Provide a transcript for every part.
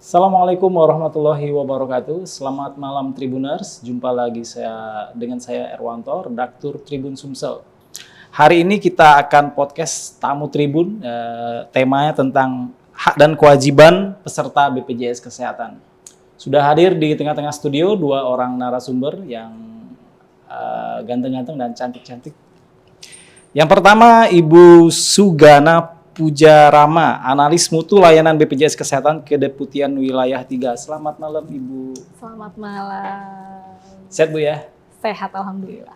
Assalamualaikum warahmatullahi wabarakatuh. Selamat malam Tribuners. Jumpa lagi dengan saya Erwanto, redaktur Tribun Sumsel. Hari ini kita akan podcast tamu Tribun. Temanya tentang hak dan kewajiban peserta BPJS Kesehatan. Sudah hadir di tengah-tengah studio dua orang narasumber yang ganteng-ganteng dan cantik-cantik. Yang pertama Ibu Sugana Pujarama, analis mutu layanan BPJS Kesehatan Kedeputian Wilayah 3. Selamat malam Ibu. Selamat malam. Sehat Bu ya? Sehat alhamdulillah.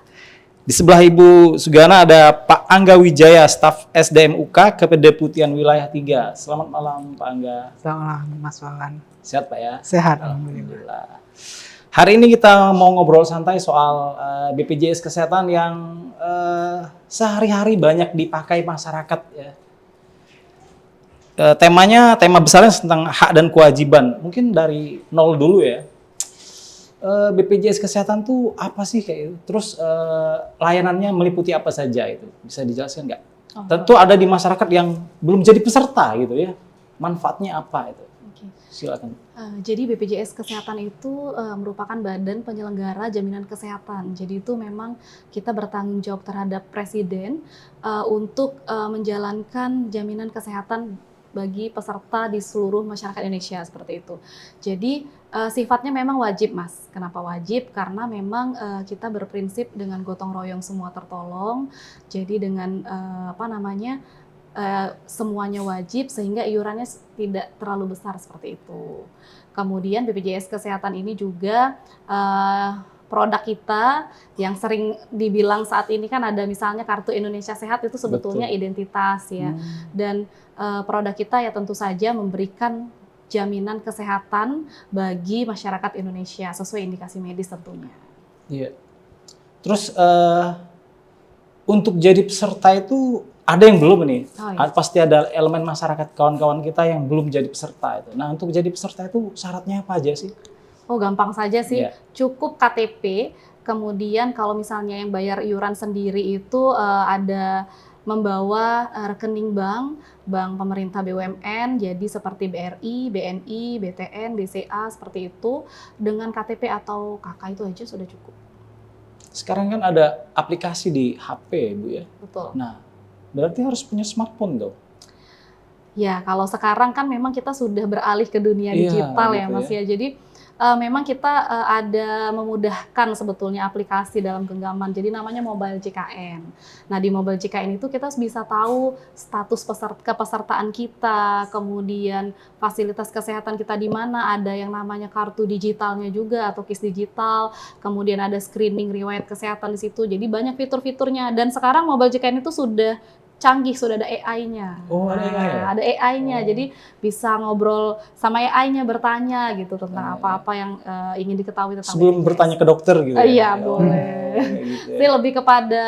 Di sebelah Ibu Sugana ada Pak Angga Wijaya, staf SDM UK Kedeputian Wilayah 3. Selamat malam Pak Angga. Selamat malam Mas Wawan. Sehat Pak ya? Sehat alhamdulillah. Hari ini kita mau ngobrol santai soal BPJS Kesehatan yang sehari-hari banyak dipakai masyarakat ya. Tema besarnya tentang hak dan kewajiban. Mungkin dari nol dulu ya. BPJS Kesehatan tuh apa sih kayak itu? Terus layanannya meliputi apa saja itu? Bisa dijelaskan nggak? Tentu ada di masyarakat yang belum jadi peserta gitu ya. Manfaatnya apa itu? Silakan. Jadi BPJS Kesehatan itu merupakan badan penyelenggara jaminan kesehatan. Jadi itu memang kita bertanggung jawab terhadap Presiden untuk menjalankan jaminan kesehatan bagi peserta di seluruh masyarakat Indonesia seperti itu. Jadi sifatnya memang wajib Mas. Kenapa wajib? Karena memang kita berprinsip dengan gotong royong semua tertolong. Jadi dengan semuanya wajib sehingga iurannya tidak terlalu besar seperti itu. Kemudian BPJS Kesehatan ini juga produk kita yang sering dibilang saat ini kan ada misalnya Kartu Indonesia Sehat itu sebetulnya betul. Identitas ya. Dan produk kita ya tentu saja memberikan jaminan kesehatan bagi masyarakat Indonesia sesuai indikasi medis tentunya. Iya. Terus untuk jadi peserta itu ada yang belum nih. Oh, iya. Pasti ada elemen masyarakat kawan-kawan kita yang belum jadi peserta itu. Nah, untuk jadi peserta itu syaratnya apa aja sih? Oh, gampang saja sih. Yeah. Cukup KTP. Kemudian kalau misalnya yang bayar iuran sendiri itu ada membawa rekening bank pemerintah BUMN, jadi seperti BRI, BNI, BTN, BCA seperti itu. Dengan KTP atau KK itu aja sudah cukup. Sekarang kan ada aplikasi di HP, Bu ya. Betul. Nah, berarti harus punya smartphone dong. Ya, kalau sekarang kan memang kita sudah beralih ke dunia digital ya, Mas ya. Jadi memang kita ada memudahkan sebetulnya aplikasi dalam genggaman. Jadi namanya Mobile JKN. Nah, di Mobile JKN itu kita bisa tahu status kepesertaan kita, kemudian fasilitas kesehatan kita di mana, ada yang namanya kartu digitalnya juga atau KIS digital, kemudian ada screening riwayat kesehatan di situ. Jadi banyak fitur-fiturnya dan sekarang Mobile JKN itu sudah canggih, sudah ada AI-nya. Oh, ada AI ya? Ada AI-nya, jadi bisa ngobrol sama AI-nya, bertanya gitu tentang apa-apa yang ingin diketahui tentang sebelum BPJS. Bertanya ke dokter gitu ya? Iya, boleh. Gitu ya. Jadi lebih kepada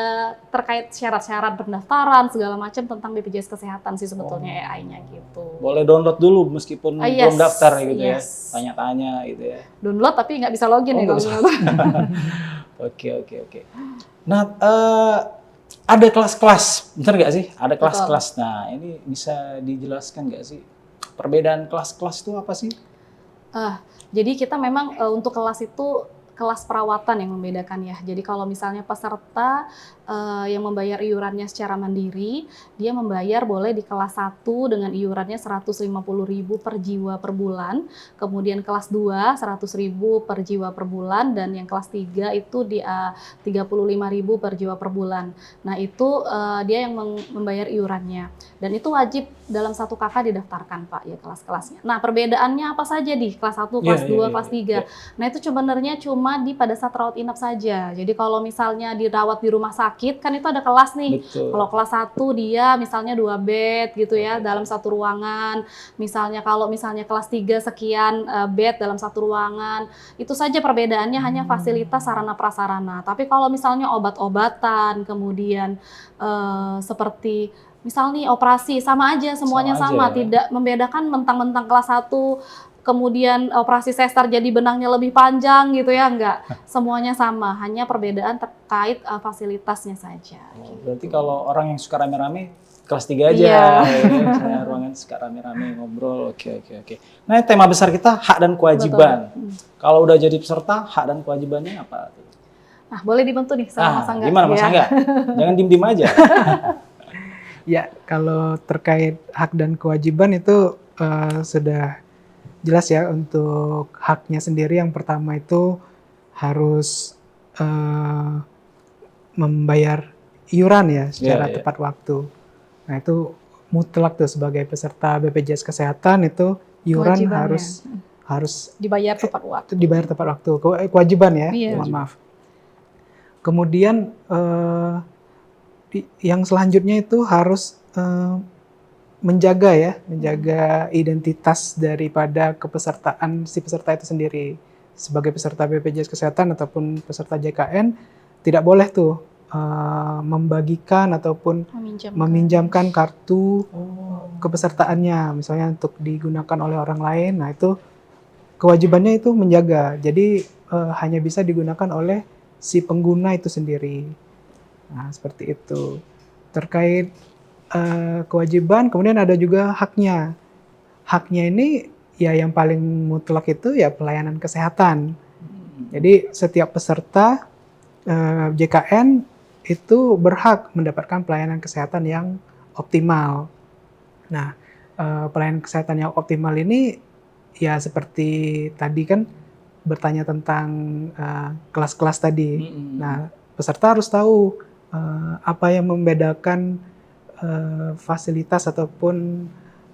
terkait syarat-syarat pendaftaran, segala macam tentang BPJS Kesehatan sih sebetulnya AI-nya gitu. Boleh download dulu meskipun belum daftar gitu ya? Tanya-tanya gitu ya? Download tapi nggak bisa login ya kalau Oke. Nah, ada kelas-kelas, benar nggak sih? Ada kelas-kelas. Nah, ini bisa dijelaskan nggak sih? Perbedaan kelas-kelas itu apa sih? Jadi kita memang untuk kelas itu kelas perawatan yang membedakan ya. Jadi kalau misalnya peserta yang membayar iurannya secara mandiri, dia membayar boleh di kelas 1 dengan iurannya 150.000 per jiwa per bulan. Kemudian kelas 2 100.000 per jiwa per bulan dan yang kelas 3 itu di 35.000 per jiwa per bulan. Nah, itu dia yang membayar iurannya. Dan itu wajib dalam satu KK didaftarkan Pak ya kelas-kelasnya. Nah, perbedaannya apa saja di kelas 1, kelas 2, kelas 3. Nah, itu sebenarnya cuma pada saat rawat inap saja. Jadi kalau misalnya dirawat di rumah sakit, kan itu ada kelas nih. Betul. Kalau kelas 1 dia misalnya 2 bed gitu ya, dalam satu ruangan. Misalnya kalau misalnya kelas 3 sekian bed dalam satu ruangan. Itu saja perbedaannya hanya fasilitas sarana prasarana. Tapi kalau misalnya obat-obatan, kemudian seperti misalnya operasi, sama aja semuanya sama. Tidak membedakan mentang-mentang kelas 1 kemudian operasi sesar jadi benangnya lebih panjang gitu ya, enggak. Semuanya sama, hanya perbedaan terkait fasilitasnya saja. Berarti kalau orang yang suka rame-rame kelas 3 aja, Iya. ya, misalnya ruangan suka rame-rame ngobrol. Oke. Nah, tema besar kita hak dan kewajiban. Kalau udah jadi peserta, hak dan kewajibannya apa? Nah, boleh dibantu nih sama Mas Angga. Gimana Mas Ya. Angga? Jangan diem-diem aja. Ya, kalau terkait hak dan kewajiban itu sudah jelas ya. Untuk haknya sendiri yang pertama itu harus membayar iuran ya secara Iya. tepat waktu. Nah, itu mutlak tuh sebagai peserta BPJS Kesehatan itu iuran Kewajibannya. harus Dibayar tepat waktu. dibayar tepat waktu. Kewajiban ya, Iya. mohon maaf. Kemudian yang selanjutnya itu harus menjaga identitas daripada kepesertaan si peserta itu sendiri. Sebagai peserta BPJS Kesehatan ataupun peserta JKN tidak boleh tuh membagikan ataupun meminjamkan kartu kepesertaannya misalnya untuk digunakan oleh orang lain. Nah, itu kewajibannya itu menjaga. Jadi hanya bisa digunakan oleh si pengguna itu sendiri. Nah, seperti itu. Terkait kewajiban, kemudian ada juga haknya. Haknya ini ya yang paling mutlak itu ya pelayanan kesehatan. Jadi setiap peserta JKN itu berhak mendapatkan pelayanan kesehatan yang optimal. Nah, pelayanan kesehatan yang optimal ini ya seperti tadi kan bertanya tentang kelas-kelas tadi. Nah, peserta harus tahu apa yang membedakan fasilitas ataupun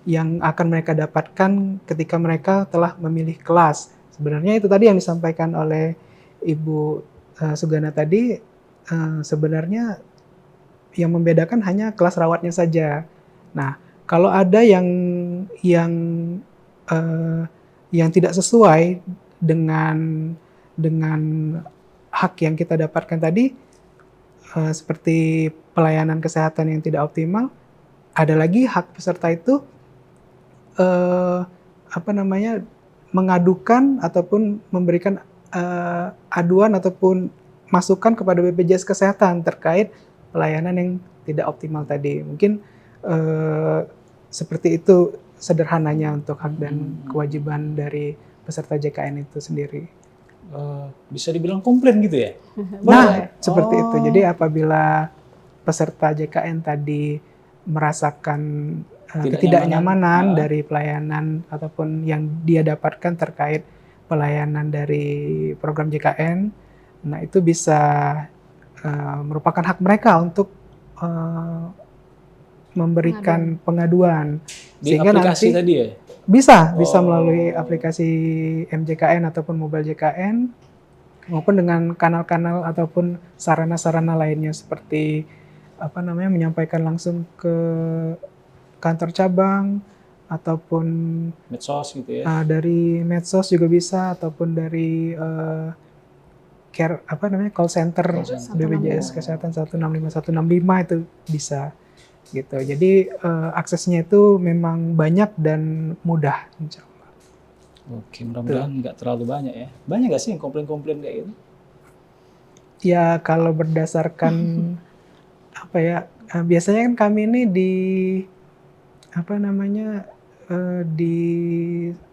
yang akan mereka dapatkan ketika mereka telah memilih kelas. Sebenarnya itu tadi yang disampaikan oleh Ibu Sugana tadi, sebenarnya yang membedakan hanya kelas rawatnya saja. Nah, kalau ada yang tidak sesuai dengan hak yang kita dapatkan tadi, seperti pelayanan kesehatan yang tidak optimal, ada lagi hak peserta itu mengadukan ataupun memberikan aduan ataupun masukan kepada BPJS Kesehatan terkait pelayanan yang tidak optimal tadi. Mungkin seperti itu sederhananya untuk hak dan kewajiban dari peserta JKN itu sendiri. Bisa dibilang komplain gitu ya? Nah, seperti itu. Jadi apabila peserta JKN tadi merasakan ketidaknyamanan dari pelayanan ataupun yang dia dapatkan terkait pelayanan dari program JKN, nah itu bisa merupakan hak mereka untuk memberikan pengaduan. Di Sehingga aplikasi nanti tadi ya? bisa melalui aplikasi MJKN ataupun Mobile JKN maupun dengan kanal-kanal ataupun sarana-sarana lainnya seperti menyampaikan langsung ke kantor cabang ataupun medsos gitu ya. Dari medsos juga bisa ataupun dari call center BPJS Kesehatan 165 itu bisa gitu. Jadi aksesnya itu memang banyak dan mudah, insya Allah. Oke, mudah-mudahan nggak terlalu banyak ya. Banyak nggak sih yang komplain-komplain kayak gitu? Ya kalau berdasarkan biasanya kan kami ini di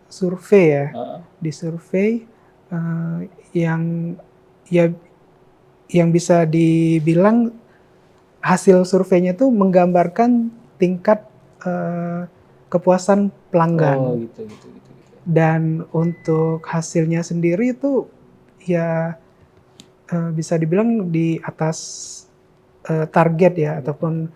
survei ya, di survei yang bisa dibilang hasil surveinya itu menggambarkan tingkat kepuasan pelanggan. Oh, gitu. Dan untuk hasilnya sendiri itu ya bisa dibilang di atas target ya, ataupun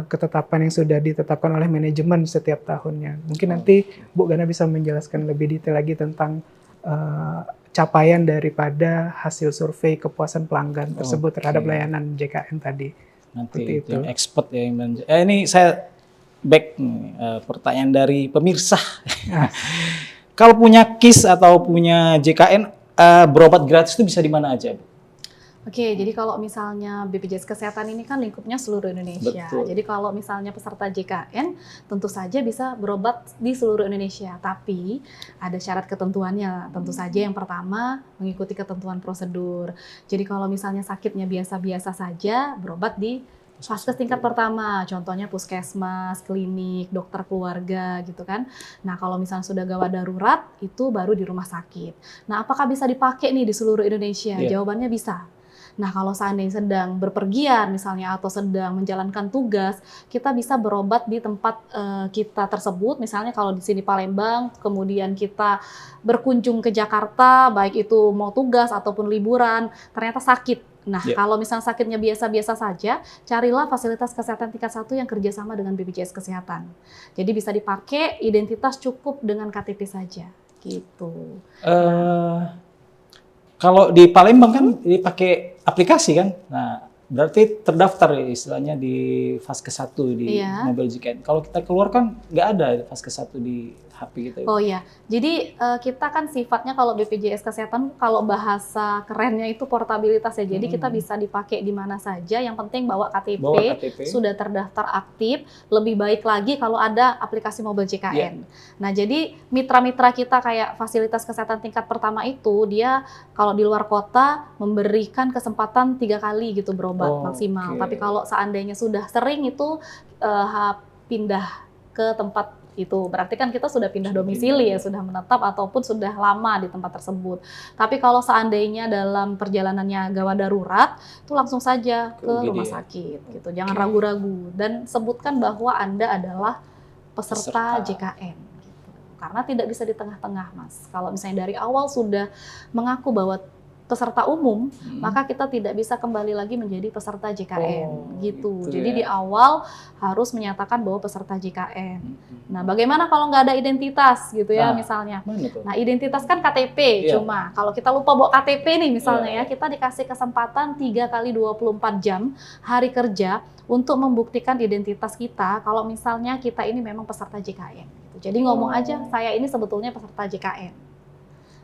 ketetapan yang sudah ditetapkan oleh manajemen setiap tahunnya. Mungkin nanti Bu Gana bisa menjelaskan lebih detail lagi tentang capaian daripada hasil survei kepuasan pelanggan tersebut terhadap layanan JKN tadi. Nanti itu yang expert ya yang belanja. Ini saya back pertanyaan dari pemirsa. Kalau punya KIS atau punya JKN, berobat gratis itu bisa di mana aja, Bu? Oke, jadi kalau misalnya BPJS Kesehatan ini kan lingkupnya seluruh Indonesia. Betul. Jadi kalau misalnya peserta JKN tentu saja bisa berobat di seluruh Indonesia. Tapi ada syarat ketentuannya. Tentu saja yang pertama mengikuti ketentuan prosedur. Jadi kalau misalnya sakitnya biasa-biasa saja, berobat di Vaskes tingkat pertama, contohnya puskesmas, klinik, dokter keluarga gitu kan. Nah kalau misalnya sudah gawat darurat, itu baru di rumah sakit. Nah apakah bisa dipakai nih di seluruh Indonesia? Iya. Jawabannya bisa. Nah kalau seandainya sedang berpergian misalnya atau sedang menjalankan tugas, kita bisa berobat di tempat kita tersebut. Misalnya kalau di sini Palembang, kemudian kita berkunjung ke Jakarta, baik itu mau tugas ataupun liburan, ternyata sakit. Nah, Iya. kalau misalnya sakitnya biasa-biasa saja, carilah fasilitas kesehatan tingkat 1 yang kerjasama dengan BPJS Kesehatan. Jadi bisa dipakai, identitas cukup dengan KTP saja, gitu. Kalau di Palembang kan dipakai aplikasi kan, nah berarti terdaftar ya istilahnya di Vaskes 1 di Iya. mobil JKN. Kalau kita keluar kan nggak ada Vaskes 1 di HP kita. Oh iya, jadi kita kan sifatnya kalau BPJS Kesehatan, kalau bahasa kerennya itu portabilitas ya. Jadi kita bisa dipakai di mana saja. Yang penting bawa KTP, Bawa KTP. sudah terdaftar aktif. Lebih baik lagi kalau ada aplikasi mobil JKN. Nah jadi mitra-mitra kita kayak fasilitas kesehatan tingkat pertama itu dia kalau di luar kota memberikan kesempatan 3 kali gitu berobat maksimal. Oke. Tapi kalau seandainya sudah sering itu pindah ke tempat itu berarti kan kita sudah pindah domisili ya, sudah menetap ataupun sudah lama di tempat tersebut. Tapi kalau seandainya dalam perjalanannya gawat darurat, itu langsung saja ke UGD rumah ya? sakit gitu. Jangan ragu-ragu dan sebutkan bahwa Anda adalah peserta JKN gitu. Karena tidak bisa di tengah-tengah, Mas. Kalau misalnya dari awal sudah mengaku bahwa peserta umum, maka kita tidak bisa kembali lagi menjadi peserta JKN gitu. Jadi di awal harus menyatakan bahwa peserta JKN. Nah, bagaimana kalau nggak ada identitas gitu ya misalnya? Mana tuh? Nah, identitas kan KTP, cuma kalau kita lupa bawa KTP nih misalnya ya, kita dikasih kesempatan 3 kali 24 jam hari kerja untuk membuktikan identitas kita kalau misalnya kita ini memang peserta JKN. Gitu. Jadi ngomong aja, saya ini sebetulnya peserta JKN.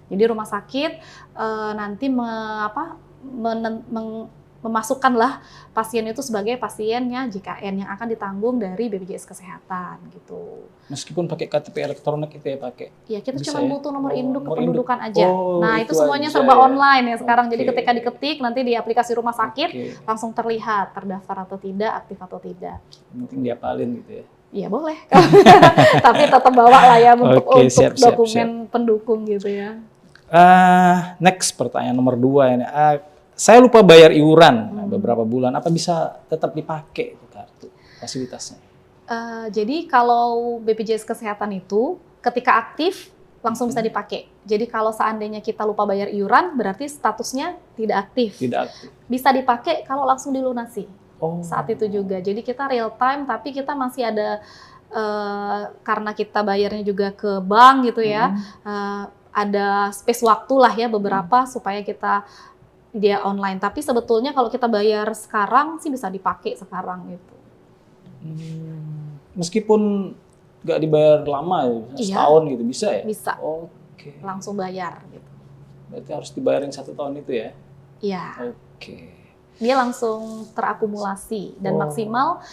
Jadi rumah sakit nanti memasukkanlah pasien itu sebagai pasiennya JKN yang akan ditanggung dari BPJS Kesehatan gitu. Meskipun pakai KTP elektronik itu ya pakai. Ya kita Bisa cuma ya? butuh nomor induk nomor kependudukan aja. Nah itu itu semuanya aja serba ya. online ya sekarang. Jadi Oke. ketika diketik nanti di aplikasi rumah sakit Oke. langsung terlihat terdaftar atau tidak, aktif atau tidak. Penting diapalin gitu ya. Iya boleh, tapi tetap bawa lah ya untuk, Oke, siap, dokumen pendukung gitu ya. Next pertanyaan nomor 2 ini. Saya lupa bayar iuran beberapa bulan. Apa bisa tetap dipakai itu kartu fasilitasnya? Jadi kalau BPJS Kesehatan itu ketika aktif langsung bisa dipakai. Jadi kalau seandainya kita lupa bayar iuran berarti statusnya tidak aktif. Tidak aktif. Bisa dipakai kalau langsung dilunasi. Oh. Saat itu juga. Jadi kita real time tapi kita masih ada karena kita bayarnya juga ke bank gitu ya. Ada space waktu lah ya beberapa supaya kita dia online. Tapi sebetulnya kalau kita bayar sekarang sih bisa dipakai sekarang gitu. Meskipun nggak dibayar lama ya, setahun gitu bisa ya? Bisa. Oke. Langsung bayar gitu. Berarti harus dibayarin 1 tahun itu ya? Iya. Oke. Dia langsung terakumulasi dan maksimal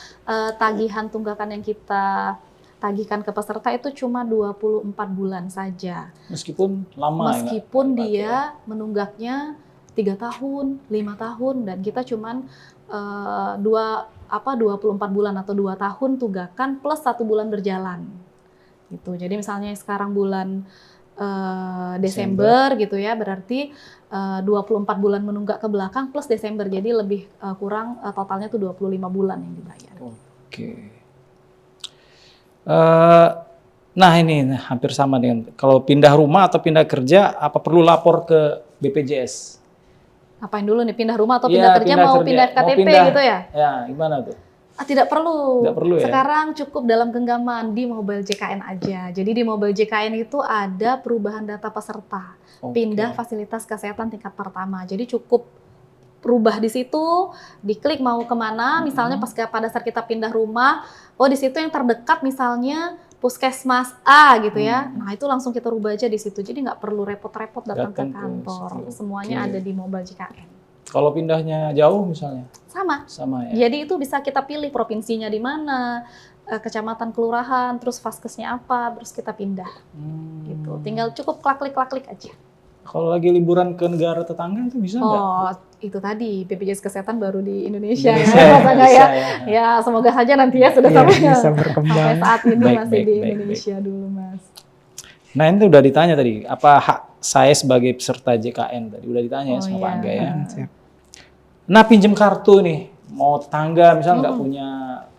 tagihan tunggakan yang kita tagihkan ke peserta itu cuma 24 bulan saja. Meskipun lama Meskipun ya? dia menunggaknya 3 tahun, 5 tahun dan kita cuman 24 bulan atau 2 tahun tunggakan plus 1 bulan berjalan. Gitu. Jadi misalnya sekarang bulan Desember gitu ya, berarti 24 bulan menunggak ke belakang plus Desember. Jadi lebih kurang totalnya tuh 25 bulan yang dibayar. Oke. Nah ini hampir sama dengan kalau pindah rumah atau pindah kerja, apa perlu lapor ke BPJS? Ngapain dulu nih, pindah rumah atau pindah kerja, mau pindah KTP gitu ya? Ya, gimana tuh? Tidak perlu. Tidak perlu ya? Sekarang cukup dalam genggaman di Mobile JKN aja. Jadi di Mobile JKN itu ada perubahan data peserta. Pindah fasilitas kesehatan tingkat pertama. Jadi cukup rubah di situ, diklik mau kemana, misalnya pada saat kita pindah rumah, di situ yang terdekat misalnya Puskesmas A gitu ya. Nah itu langsung kita rubah aja di situ. Jadi nggak perlu repot-repot datang ke kantor. Semuanya ada di Mobile JKN. Kalau pindahnya jauh misalnya? Sama ya? Jadi itu bisa kita pilih provinsinya di mana, kecamatan, kelurahan, terus vaskesnya apa, terus kita pindah. Gitu. Tinggal cukup klik aja. Kalau lagi liburan ke negara tetangga itu bisa nggak? itu tadi BPJS Kesehatan baru di Indonesia, Indonesia, ya, rasanya bisa ya. ya. Ya, semoga saja nanti ya sudah Iya, sampai bisa sampai berkembang. saat ini Baik, masih baik, di baik, Indonesia dulu, Mas. Nah ini udah ditanya tadi, apa hak saya sebagai peserta JKN tadi udah ditanya ya Oh, sama Pak iya. Angga ya. Siap. Nah pinjem kartu nih, mau tetangga misalnya nggak punya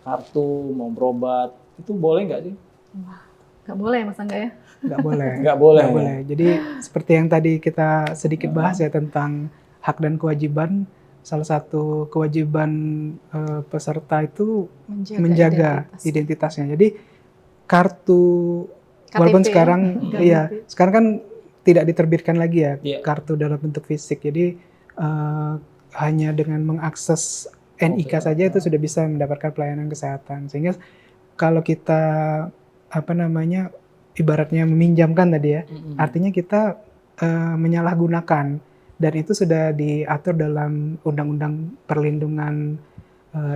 kartu, mau berobat, itu boleh nggak sih? Wah, nggak boleh Mas Angga ya? Nggak boleh. Nggak boleh. Nggak boleh. Jadi seperti yang tadi kita sedikit bahas ya tentang hak dan kewajiban. Salah satu kewajiban peserta itu menjaga identitasnya. Jadi kartu walaupun KTP, sekarang ya KTP. sekarang kan tidak diterbitkan lagi ya Iya. kartu dalam bentuk fisik. Jadi hanya dengan mengakses NIK saja itu sudah bisa mendapatkan pelayanan kesehatan. Sehingga kalau kita ibaratnya meminjamkan tadi ya, artinya kita menyalahgunakan, dan itu sudah diatur dalam Undang-Undang Perlindungan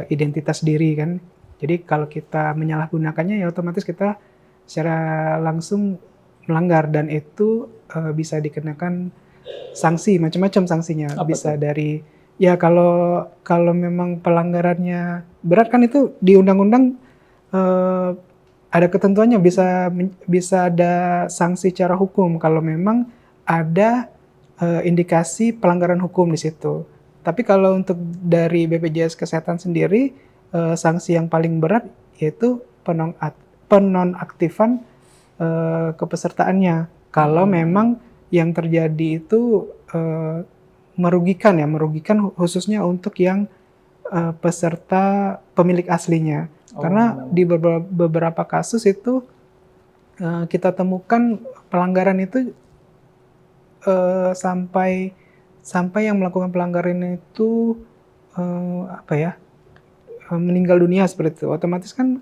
Identitas Diri kan. Jadi kalau kita menyalahgunakannya ya otomatis kita secara langsung melanggar, dan itu bisa dikenakan sanksi, macam-macam sanksinya. Apa bisa tuh? dari ya kalau memang pelanggarannya berat kan itu di undang-undang ada ketentuannya, bisa ada sanksi secara hukum kalau memang ada indikasi pelanggaran hukum di situ. Tapi kalau untuk dari BPJS Kesehatan sendiri, sanksi yang paling berat yaitu penonaktifan kepesertaannya. Kalau memang yang terjadi itu merugikan khususnya untuk yang peserta pemilik aslinya. Karena di beberapa kasus itu kita temukan pelanggaran itu sampai yang melakukan pelanggaran itu meninggal dunia seperti itu. Otomatis kan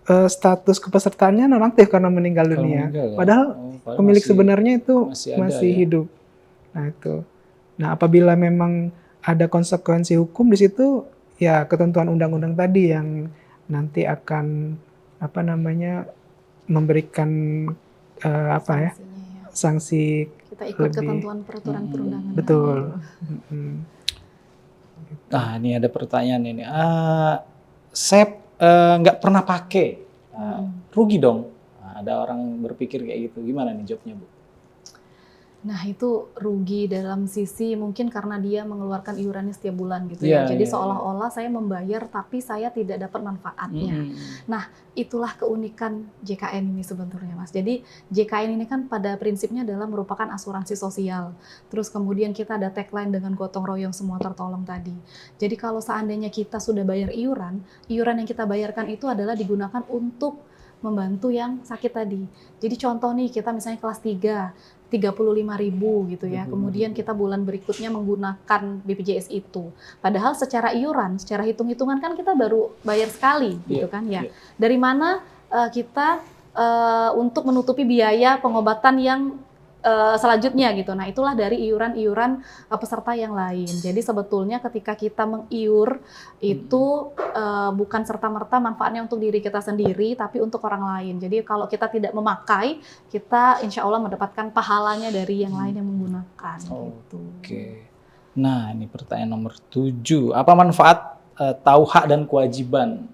status kepesertaannya nonaktif karena meninggal Kalau dunia. meninggal ya? Padahal pemilik sebenarnya itu ada masih ya? hidup. Nah itu. Nah apabila memang ada konsekuensi hukum di situ, ya ketentuan undang-undang tadi yang nanti akan memberikan Sanksinya ya. sanksi. Kita ikut lebih. ketentuan peraturan perundangan. Betul. Nah ini ada pertanyaan ini. Saya nggak pernah pakai, rugi dong. Nah, ada orang berpikir kayak gitu. Gimana nih jawabnya Bu? Nah itu rugi dalam sisi mungkin karena dia mengeluarkan iurannya setiap bulan gitu ya. Jadi seolah-olah saya membayar tapi saya tidak dapat manfaatnya. Nah itulah keunikan JKN ini sebetulnya Mas. Jadi JKN ini kan pada prinsipnya adalah merupakan asuransi sosial. Terus kemudian kita ada tagline dengan gotong royong semua tertolong tadi. Jadi kalau seandainya kita sudah bayar iuran yang kita bayarkan itu adalah digunakan untuk membantu yang sakit tadi. Jadi contoh nih kita misalnya kelas 3, 35.000 gitu ya. Kemudian kita bulan berikutnya menggunakan BPJS itu. Padahal secara iuran, secara hitung-hitungan kan kita baru bayar sekali gitu kan ya. Dari mana kita untuk menutupi biaya pengobatan yang selanjutnya gitu. Nah, itulah dari iuran-iuran peserta yang lain. Jadi sebetulnya ketika kita mengiur itu bukan serta-merta manfaatnya untuk diri kita sendiri, tapi untuk orang lain. Jadi kalau kita tidak memakai, kita insya Allah mendapatkan pahalanya dari yang lain yang menggunakan. Gitu. Oke. Nah, ini pertanyaan nomor 7. Apa manfaat tahu hak dan kewajiban?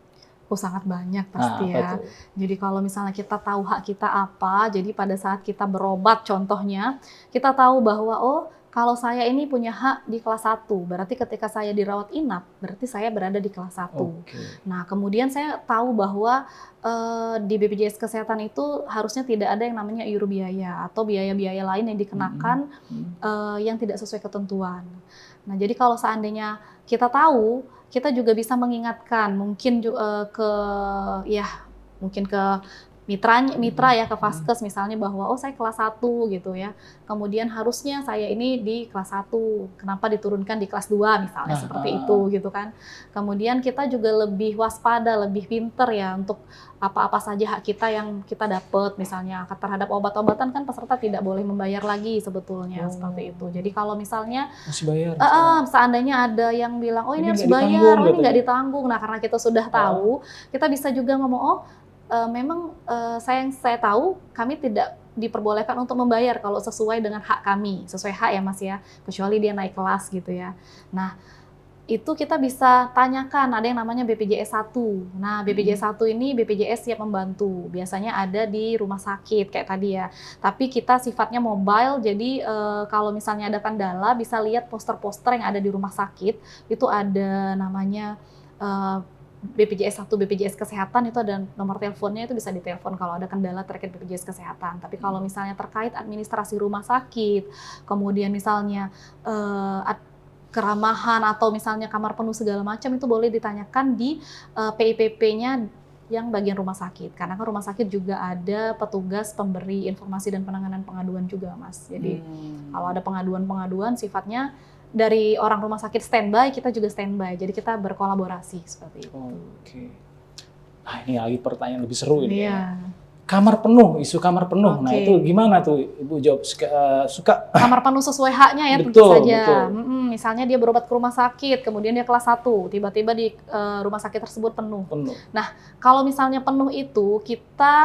Oh sangat banyak pasti ya. Tuh? Jadi kalau misalnya kita tahu hak kita apa, jadi pada saat kita berobat contohnya, kita tahu bahwa oh kalau saya ini punya hak di kelas 1, berarti ketika saya dirawat inap, berarti saya berada di kelas 1. Nah kemudian saya tahu bahwa di BPJS Kesehatan itu harusnya tidak ada yang namanya iur biaya atau biaya-biaya lain yang dikenakan yang tidak sesuai ketentuan. Nah jadi kalau seandainya kita tahu, kita juga bisa mengingatkan mungkin ke mitra ya, ke Vaskes misalnya bahwa oh saya kelas 1 gitu ya. Kemudian harusnya saya ini di kelas 1. Kenapa diturunkan di kelas 2 misalnya seperti itu gitu kan. Kemudian kita juga lebih waspada, lebih pinter ya untuk apa-apa saja hak kita yang kita dapat, misalnya terhadap obat-obatan kan peserta tidak boleh membayar lagi sebetulnya seperti itu. Jadi kalau misalnya masih bayar, seandainya ada yang bilang oh ini harus bayar, oh ini nggak ditanggung. Nah karena kita sudah tahu, kita bisa juga ngomong memang saya tahu kami tidak diperbolehkan untuk membayar kalau sesuai dengan hak kami, sesuai hak ya Mas ya, kecuali dia naik kelas gitu ya. Nah, itu kita bisa tanyakan, ada yang namanya BPJS 1. Nah, BPJS 1 ini BPJS siap membantu. Biasanya ada di rumah sakit kayak tadi ya. Tapi kita sifatnya mobile, jadi kalau misalnya ada kendala bisa lihat poster-poster yang ada di rumah sakit. Itu ada namanya BPJS 1, BPJS Kesehatan, itu ada nomor teleponnya, itu bisa ditelepon kalau ada kendala terkait BPJS Kesehatan. Tapi kalau misalnya terkait administrasi rumah sakit, kemudian misalnya keramahan atau misalnya kamar penuh segala macam, itu boleh ditanyakan di PIPP-nya yang bagian rumah sakit. Karena kan rumah sakit juga ada petugas pemberi informasi dan penanganan pengaduan juga, Mas. Jadi kalau ada pengaduan-pengaduan sifatnya dari orang rumah sakit standby, kita juga standby. Jadi kita berkolaborasi seperti itu. Oke. Nah, ini lagi pertanyaan lebih seru ini. Iya. Kamar penuh, isu kamar penuh. Nah, Oke. itu gimana tuh Ibu jawab? Suka Kamar penuh sesuai haknya ya, tentu Betul, saja. betul. Misalnya dia berobat ke rumah sakit, kemudian dia kelas 1, tiba-tiba di rumah sakit tersebut penuh. penuh. Kalau misalnya penuh itu, kita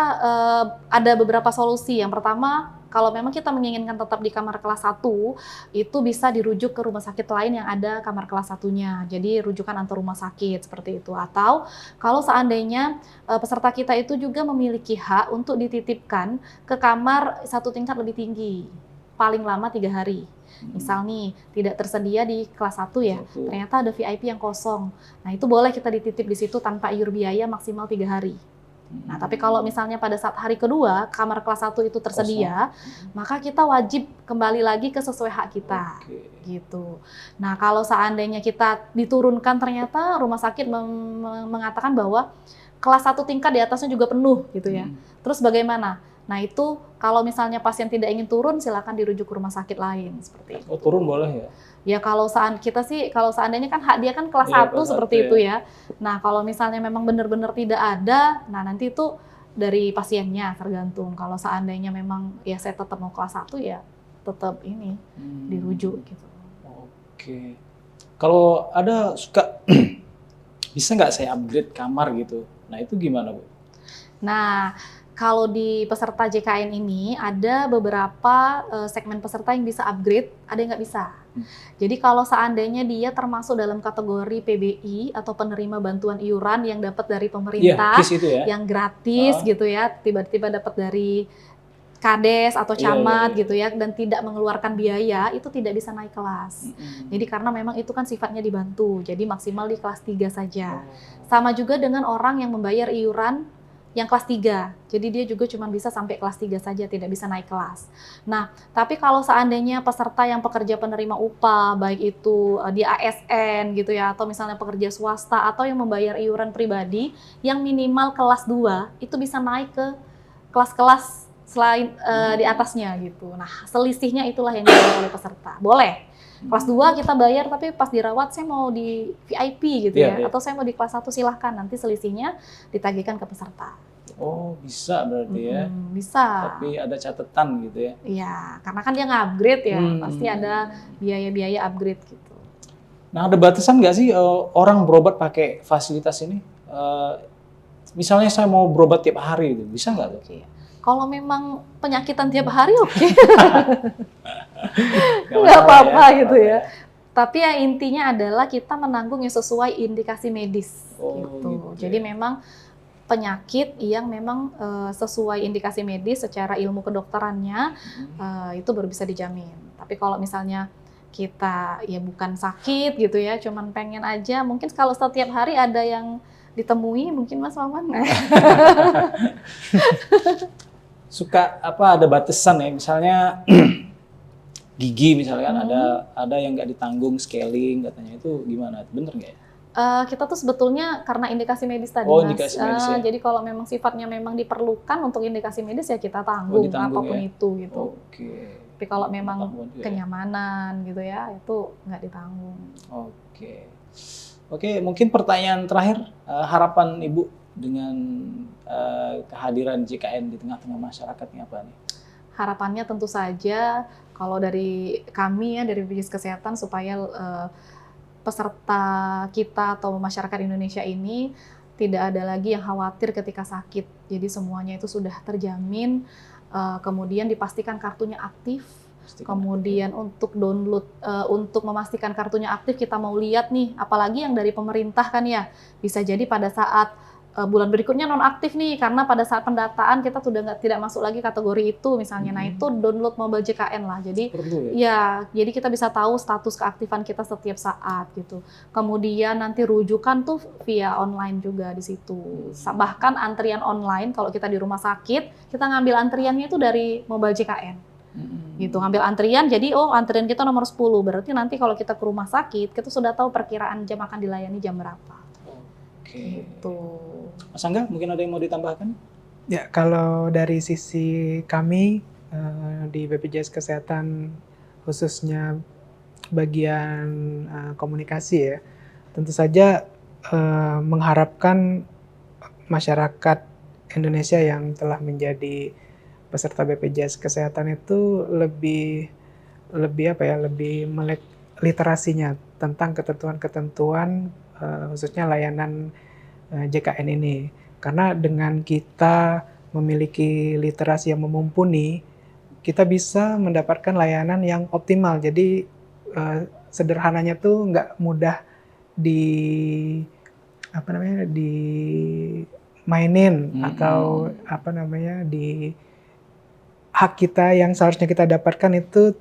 ada beberapa solusi. Yang pertama, kalau memang kita menginginkan tetap di kamar kelas 1, itu bisa dirujuk ke rumah sakit lain yang ada kamar kelas 1-nya. Jadi rujukan antar rumah sakit seperti itu. Atau kalau seandainya peserta kita itu juga memiliki hak untuk dititipkan ke kamar 1 tingkat lebih tinggi, paling lama 3 hari. Misal nih, tidak tersedia di kelas 1 ya, ternyata ada VIP yang kosong. Nah, itu boleh kita dititip di situ tanpa iur biaya maksimal 3 hari. Nah, tapi kalau misalnya pada saat hari kedua, kamar kelas 1 itu tersedia, maka kita wajib kembali lagi ke sesuai hak kita. Gitu. Nah, kalau seandainya kita diturunkan, ternyata rumah sakit mengatakan bahwa kelas 1 tingkat di atasnya juga penuh gitu ya. Terus bagaimana? Nah, itu kalau misalnya pasien tidak ingin turun, silakan dirujuk ke rumah sakit lain seperti itu. Oh, turun boleh ya? Ya kalau seandainya kan hak dia kan kelas Iya, 1 kelas seperti 1 itu ya. Nah, kalau misalnya memang benar-benar tidak ada, nah nanti itu dari pasiennya tergantung. Kalau seandainya memang ya saya tetap mau kelas 1 ya tetap ini dirujuk gitu. Oke. Kalau ada suka bisa nggak saya upgrade kamar gitu? Nah, itu gimana, Bu? Nah, kalau di peserta JKN ini ada beberapa segmen peserta yang bisa upgrade, ada yang nggak bisa. Jadi kalau seandainya dia termasuk dalam kategori PBI atau penerima bantuan iuran yang dapat dari pemerintah, KIS itu ya? yang gratis gitu ya, tiba-tiba dapat dari Kades atau camat gitu ya, dan tidak mengeluarkan biaya, itu tidak bisa naik kelas. Jadi karena memang itu kan sifatnya dibantu, jadi maksimal di kelas 3 saja. Sama juga dengan orang yang membayar iuran yang kelas 3. Jadi dia juga cuma bisa sampai kelas 3 saja, tidak bisa naik kelas. Nah, tapi kalau seandainya peserta yang pekerja penerima upah, baik itu di ASN gitu ya, atau misalnya pekerja swasta, atau yang membayar iuran pribadi, yang minimal kelas 2, itu bisa naik ke kelas-kelas selain di atasnya gitu. Nah, selisihnya itulah yang dibayar oleh peserta. Boleh. Kelas 2 kita bayar, tapi pas dirawat saya mau di VIP gitu ya, atau saya mau di kelas 1 silahkan, nanti selisihnya ditagihkan ke peserta. Oh, bisa berarti ya? Bisa. Tapi ada catatan gitu ya? Iya, karena kan dia nge-upgrade ya, pasti ada biaya-biaya upgrade gitu. Nah, ada batasan nggak sih orang berobat pakai fasilitas ini? Misalnya saya mau berobat tiap hari gitu, bisa nggak tuh? Oke. Kalau memang penyakitan tiap hari oke. Nggak masalah apa-apa ya, gitu ya. Tapi ya intinya adalah kita menanggung yang sesuai indikasi medis gitu. Jadi memang penyakit yang memang sesuai indikasi medis secara ilmu kedokterannya itu baru bisa dijamin. Tapi kalau misalnya kita ya bukan sakit gitu ya, cuman pengen aja, mungkin kalau setiap hari ada yang ditemui, mungkin Mas Maman. Suka ada batasan ya, misalnya gigi misalkan ada yang nggak ditanggung scaling katanya, itu gimana? Bener nggak ya? Kita tuh sebetulnya karena indikasi medis tadi, Oh, Mas. indikasi medis ya? Jadi kalau memang sifatnya memang diperlukan untuk indikasi medis ya kita tanggung, ditanggung apapun ya? itu gitu. Oke. Tapi kalau memang Apapun juga ya? kenyamanan gitu ya, itu nggak ditanggung. Oke, mungkin pertanyaan terakhir, harapan Ibu dengan kehadiran JKN di tengah-tengah masyarakat ini apa nih? Harapannya tentu saja kalau dari kami ya, dari BPJS Kesehatan, supaya peserta kita atau masyarakat Indonesia ini tidak ada lagi yang khawatir ketika sakit. Jadi semuanya itu sudah terjamin Kemudian dipastikan kartunya aktif. Pastikan. Kemudian untuk download, untuk memastikan kartunya aktif, kita mau lihat nih, apalagi yang dari pemerintah kan ya, bisa jadi pada saat bulan berikutnya nonaktif nih, karena pada saat pendataan kita sudah tidak masuk lagi kategori itu misalnya. Nah itu download mobile JKN lah. Jadi Perlu ya? ya, jadi kita bisa tahu status keaktifan kita setiap saat gitu. Kemudian nanti rujukan tuh via online juga di situ. Bahkan antrian online kalau kita di rumah sakit, kita ngambil antriannya itu dari mobile JKN. Gitu, ngambil antrian, jadi antrian kita nomor 10, berarti nanti kalau kita ke rumah sakit, kita sudah tahu perkiraan jam akan dilayani jam berapa. Oke. Gitu. Mas Angga, mungkin ada yang mau ditambahkan? Ya, kalau dari sisi kami di BPJS Kesehatan, khususnya bagian komunikasi ya, tentu saja mengharapkan masyarakat Indonesia yang telah menjadi peserta BPJS Kesehatan itu lebih melek literasinya tentang ketentuan-ketentuan khususnya layanan JKN ini. Karena dengan kita memiliki literasi yang mumpuni, kita bisa mendapatkan layanan yang optimal. Jadi sederhananya tuh nggak mudah dimainin atau di hak kita yang seharusnya kita dapatkan itu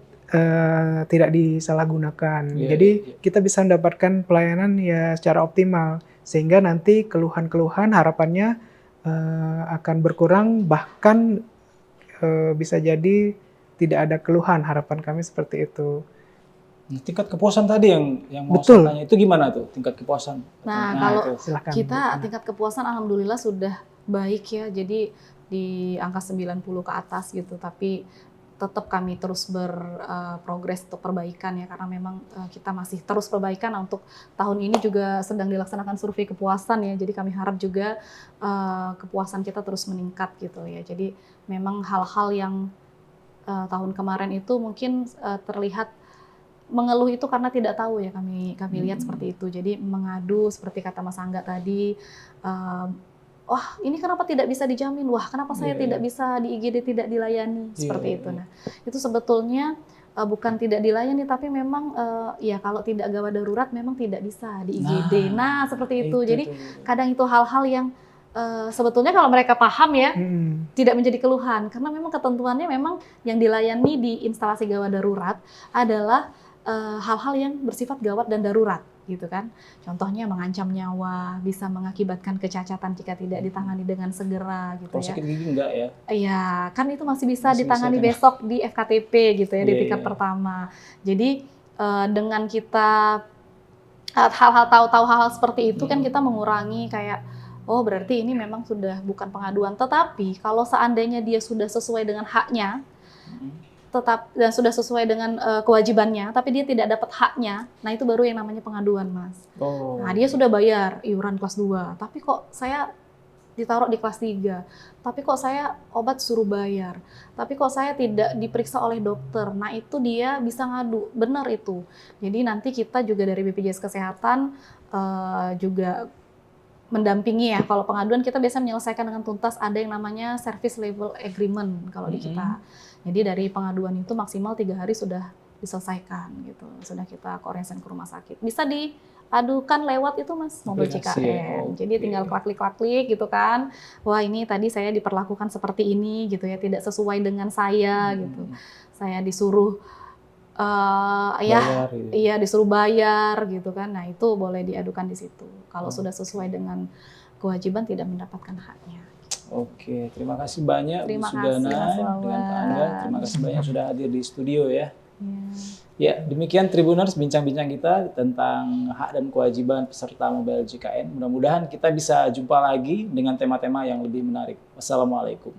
tidak disalahgunakan. Jadi kita bisa mendapatkan pelayanan ya secara optimal, sehingga nanti keluhan-keluhan harapannya akan berkurang, bahkan bisa jadi tidak ada keluhan. Harapan kami seperti itu. Tingkat kepuasan tadi yang mau Betul. saya tanya, itu gimana tuh tingkat kepuasan? Nah kalau Silakan. kita tingkat kepuasan alhamdulillah sudah baik ya, jadi di angka 90 ke atas gitu, tapi tetap kami terus berprogres untuk perbaikan ya, karena memang kita masih terus perbaikan. Nah, untuk tahun ini juga sedang dilaksanakan survei kepuasan ya, jadi kami harap juga kepuasan kita terus meningkat gitu ya. Jadi memang hal-hal yang tahun kemarin itu mungkin terlihat mengeluh itu karena tidak tahu ya, kami lihat seperti itu. Jadi mengadu seperti kata Mas Angga tadi, wah ini kenapa tidak bisa dijamin, wah kenapa saya tidak bisa di IGD tidak dilayani, seperti itu. Nah itu sebetulnya bukan tidak dilayani, tapi memang ya kalau tidak gawat darurat memang tidak bisa di IGD. Nah seperti itu. Jadi kadang itu hal-hal yang sebetulnya kalau mereka paham ya, tidak menjadi keluhan, karena memang ketentuannya memang yang dilayani di instalasi gawat darurat adalah hal-hal yang bersifat gawat dan darurat gitu kan. Contohnya mengancam nyawa, bisa mengakibatkan kecacatan jika tidak ditangani dengan segera gitu. Kalau sakit gigi enggak ya? Iya, kan itu masih bisa ditangani besok di FKTP gitu ya, di tingkat pertama. Jadi dengan kita hal-hal tahu hal-hal seperti itu kan kita mengurangi kayak, oh berarti ini memang sudah bukan pengaduan. Tetapi kalau seandainya dia sudah sesuai dengan haknya, dan sudah sesuai dengan kewajibannya, tapi dia tidak dapat haknya, nah itu baru yang namanya pengaduan, Mas. Nah dia sudah bayar iuran kelas 2, tapi kok saya ditaruh di kelas 3, tapi kok saya obat suruh bayar, tapi kok saya tidak diperiksa oleh dokter, nah itu dia bisa ngadu, benar itu. Jadi nanti kita juga dari BPJS Kesehatan juga mendampingi ya. Kalau pengaduan kita biasa menyelesaikan dengan tuntas, ada yang namanya service level agreement kalau di kita. Jadi dari pengaduan itu maksimal 3 hari sudah diselesaikan gitu. Sudah kita koordinasikan ke rumah sakit. Bisa diadukan lewat itu Mas, mobile JKN. Jadi tinggal klik-klik gitu kan. Wah, ini tadi saya diperlakukan seperti ini gitu ya, tidak sesuai dengan saya gitu. Saya disuruh disuruh bayar gitu kan. Nah, itu boleh diadukan di situ. Kalau sudah sesuai dengan kewajiban tidak mendapatkan haknya. Oke, terima kasih banyak Bu Sudana Mas dengan Pak Angga. Terima kasih banyak sudah hadir di studio ya. Ya. Ya, demikian Tribuners bincang-bincang kita tentang hak dan kewajiban peserta mobile JKN. Mudah-mudahan kita bisa jumpa lagi dengan tema-tema yang lebih menarik. Wassalamualaikum.